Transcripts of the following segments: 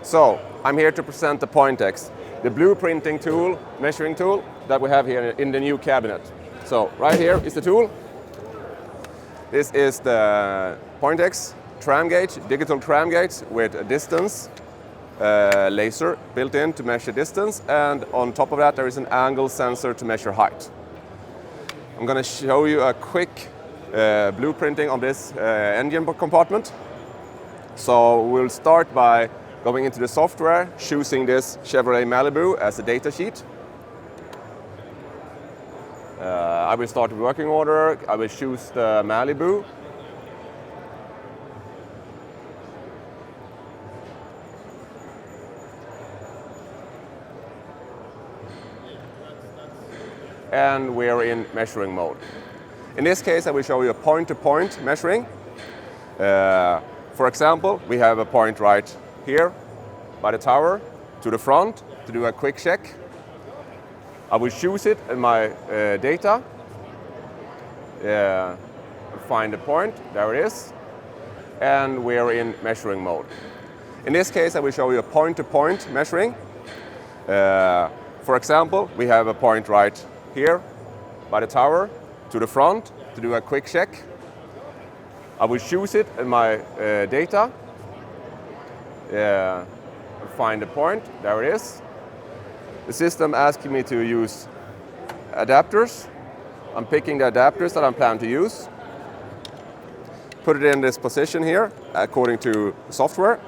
So I'm here to present the PointX, the blueprinting tool, measuring tool that we have here in the new cabinet. So right here is the tool. This is the PointX tram gauge, digital tram gauge with a distance laser built in to measure distance, and on top of that there is an angle sensor to measure height. I'm going to show you a quick blueprinting of this engine compartment. So we'll start by going into the software, choosing this Chevrolet Malibu as a data sheet. I will start the working order. I will choose the Malibu. And we're in measuring mode. In this case, I will show you a point-to-point measuring. For example, we have a point right here by the tower to the front to do a quick check. I will choose it in my data, find the point, there it is, and we're in measuring mode. In this case, I will show you a point-to-point measuring. For example, we have a point right here by the tower to the front to do a quick check. I will choose it in my data, find the point, there it is. The system asking me to use adapters. I'm picking the adapters that I'm planning to use. Put it in this position here according to software.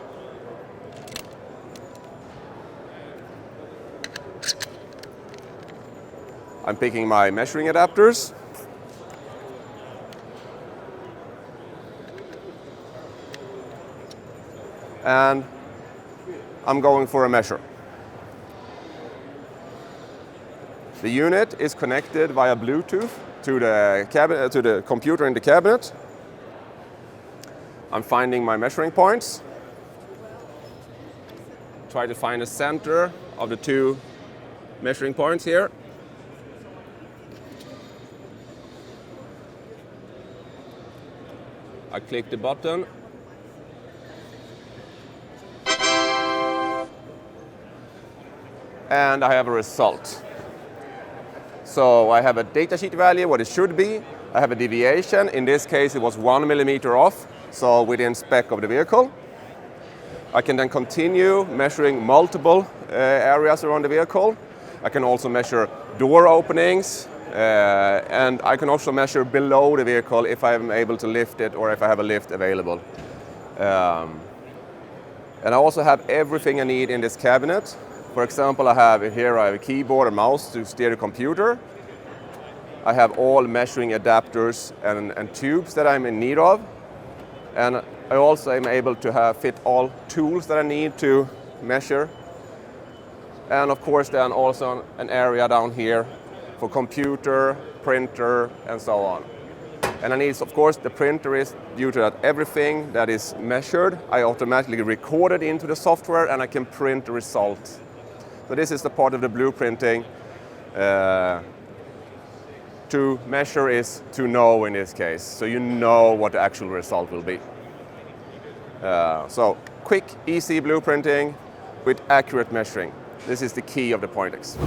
I'm picking my measuring adapters. And I'm going for a measure. The unit is connected via Bluetooth to the computer in the cabinet. I'm finding my measuring points. Try to find the center of the two measuring points here. I click the button. And I have a result. So I have a datasheet value, what it should be. I have a deviation. In this case, it was 1 millimeter off, so within spec of the vehicle. I can then continue measuring multiple areas around the vehicle. I can also measure door openings, and I can also measure below the vehicle if I'm able to lift it or if I have a lift available. And I also have everything I need in this cabinet. For example, I have a keyboard and mouse to steer the computer. I have all measuring adapters and tubes that I'm in need of. And I also am able to fit all tools that I need to measure. And of course then also an area down here for computer, printer, and so on. And I need, of course, the printer is due to that everything that is measured, I automatically record it into the software and I can print the result. So this is the part of the blueprinting. To measure is to know in this case, so you know what the actual result will be. So quick, easy blueprinting with accurate measuring. This is the key of the PointX.